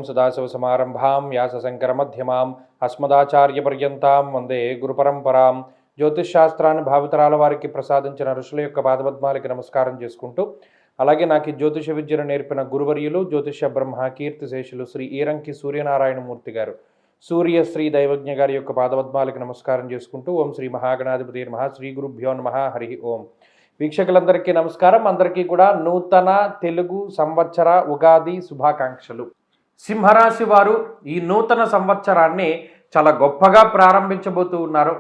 సదాశివసమారంభాం వ్యాసశంకరమధ్యమాం అస్మదాచార్యపర్యంతాం వందే గురుపరంపరాం. జ్యోతిష్శాస్త్రాన్ని భావితరాల వారికి ప్రసాదించిన ఋషుల యొక్క పాదపద్మాలకి నమస్కారం చేసుకుంటూ, అలాగే నాకు జ్యోతిష విద్యను నేర్పిన గురువర్యులు జ్యోతిష బ్రహ్మ కీర్తిశేషులు శ్రీ ఈరంకి సూర్యనారాయణమూర్తి గారు, సూర్యశ్రీ దైవజ్ఞ గారి యొక్క పాదపద్మాలకి నమస్కారం చేసుకుంటూ, ఓం శ్రీ మహాగణాధిపతి నమః, శ్రీ గురుభ్యో నమః, హరి ఓం. వీక్షకులందరికీ నమస్కారం. అందరికీ కూడా నూతన తెలుగు సంవత్సర ఉగాది శుభాకాంక్షలు. సింహరాశి వారు ఈ నూతన సంవత్సరాన్ని చాలా గొప్పగా ప్రారంభించబోతూ ఉన్నారు.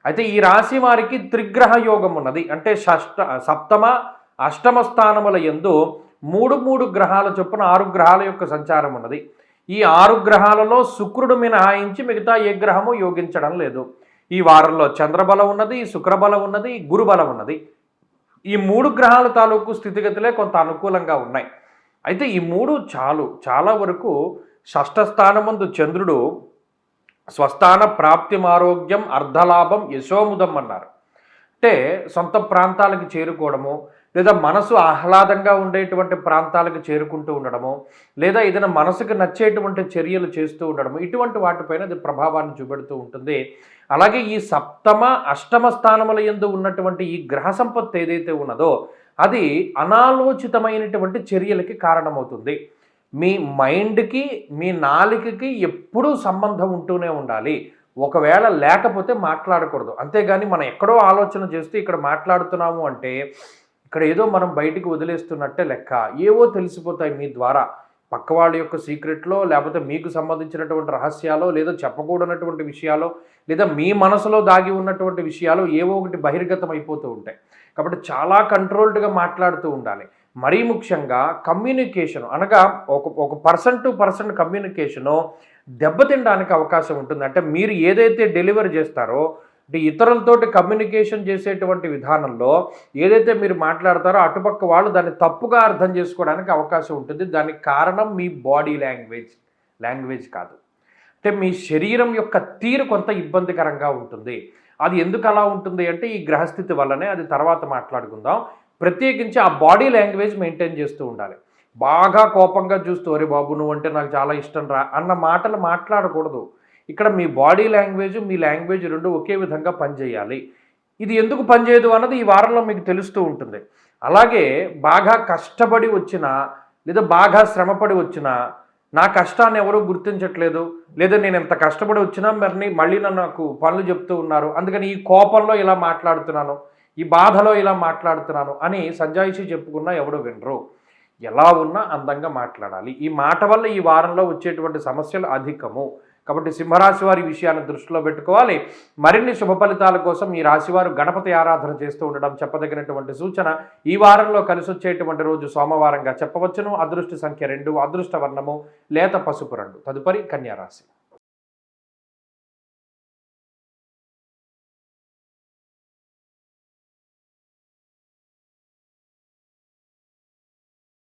అయితే ఈ రాశి వారికి త్రిగ్రహ యోగం ఉన్నది. అంటే సప్తమ అష్టమ స్థానముల యందు మూడు గ్రహాల చొప్పున 6 గ్రహాల యొక్క సంచారం ఉన్నది. ఈ 6 గ్రహాలలో శుక్రుడు మినహాయించి మిగతా ఏ గ్రహము యోగించడం లేదు. ఈ వారంలో చంద్రబలం ఉన్నది, శుక్రబలం ఉన్నది, గురుబలం ఉన్నది. ఈ 3 గ్రహాల తాలూకు స్థితిగతులే కొంత అనుకూలంగా ఉన్నాయి. అయితే ఈ 3 చాలా వరకు షష్ఠ స్థానమందు చంద్రుడు స్వస్థాన ప్రాప్తిమారోగ్యం అర్ధలాభం యశోముదం అన్నారు. అంటే సొంత ప్రాంతాలకు చేరుకోవడము, లేదా మనసు ఆహ్లాదంగా ఉండేటువంటి ప్రాంతాలకు చేరుకుంటూ ఉండడము, లేదా ఏదైనా మనసుకు నచ్చేటువంటి చర్యలు చేస్తూ ఉండడము, ఇటువంటి వాటిపైన అది ప్రభావాన్ని చూపెడుతూ ఉంటుంది. అలాగే ఈ సప్తమ అష్టమ స్థానముల యందు ఉన్నటువంటి ఈ గ్రహ సంపత్తి ఏదైతే ఉన్నదో అది అనాలోచితమైనటువంటి చర్యలకి కారణమవుతుంది. మీ మైండ్కి మీ నాలికకి ఎప్పుడూ సంబంధం ఉంటూనే ఉండాలి. ఒకవేళ లేకపోతే మాట్లాడకూడదు. అంతేగాని మనం ఎక్కడో ఆలోచన చేస్తూ ఇక్కడ మాట్లాడుతున్నాము అంటే ఇక్కడ ఏదో మనం బయటికి వదిలేస్తున్నట్టే లెక్క. ఏవో తెలిసిపోతాయి మీ ద్వారా, పక్క వాళ్ళ యొక్క సీక్రెట్లో, లేకపోతే మీకు సంబంధించినటువంటి రహస్యాలు, లేదా చెప్పకూడనటువంటి విషయాలు, లేదా మీ మనసులో దాగి ఉన్నటువంటి విషయాలు ఏవో ఒకటి బహిర్గతం అయిపోతూ ఉంటాయి. కాబట్టి చాలా కంట్రోల్డ్గా మాట్లాడుతూ ఉండాలి. మరీ ముఖ్యంగా కమ్యూనికేషన్ అనగా ఒక పర్సన్ టు పర్సన్ కమ్యూనికేషను దెబ్బతినడానికి అవకాశం ఉంటుంది. అంటే మీరు ఏదైతే డెలివరీ చేస్తారో, అంటే ఇతరులతోటి కమ్యూనికేషన్ చేసేటువంటి విధానంలో ఏదైతే మీరు మాట్లాడతారో అటుపక్క వాళ్ళు దాన్ని తప్పుగా అర్థం చేసుకోవడానికి అవకాశం ఉంటుంది. దానికి కారణం మీ బాడీ లాంగ్వేజ్ కాదు. అంటే మీ శరీరం యొక్క తీరు కొంత ఇబ్బందికరంగా ఉంటుంది. అది ఎందుకు అలా ఉంటుంది అంటే ఈ గ్రహస్థితి వల్లనే. అది తర్వాత మాట్లాడుకుందాం. ప్రత్యేకించి ఆ బాడీ లాంగ్వేజ్ మెయింటైన్ చేస్తూ ఉండాలి. బాగా కోపంగా చూస్తూ అరే బాబు నువ్వు అంటే నాకు చాలా ఇష్టం రా అన్న మాటలు మాట్లాడకూడదు. ఇక్కడ మీ బాడీ లాంగ్వేజ్ మీ లాంగ్వేజ్ రెండు ఒకే విధంగా పనిచేయాలి. ఇది ఎందుకు పనిచేయదు అన్నది ఈ వారంలో మీకు తెలుస్తూ ఉంటుంది. అలాగే బాగా కష్టపడి వచ్చినా లేదా బాగా శ్రమపడి వచ్చినా నా కష్టాన్ని ఎవరూ గుర్తించట్లేదు, లేదా నేను ఎంత కష్టపడి వచ్చినా మళ్ళీ నాకు పనులు చెప్తూ ఉన్నారు, అందుకని ఈ కోపంలో ఇలా మాట్లాడుతున్నాను, ఈ బాధలో ఇలా మాట్లాడుతున్నాను అని సంజాయిషి చెప్పుకున్నా ఎవడు వినరు. ఎలా ఉన్నా అందంగా మాట్లాడాలి. ఈ మాట వల్ల ఈ వారంలో వచ్చేటువంటి సమస్యలు అధికము. కాబట్టి సింహరాశి వారి విషయాన్ని దృష్టిలో పెట్టుకోవాలి. మరిన్ని శుభ ఫలితాల కోసం ఈ రాశివారు గణపతి ఆరాధన చేస్తూ ఉండడం చెప్పదగినటువంటి సూచన. ఈ వారంలో కలిసి వచ్చేటువంటి రోజు సోమవారంగా చెప్పవచ్చును. అదృష్ట సంఖ్య 2, అదృష్ట వర్ణము లేత పసుపు రంగు. తదుపరి కన్యారాశి.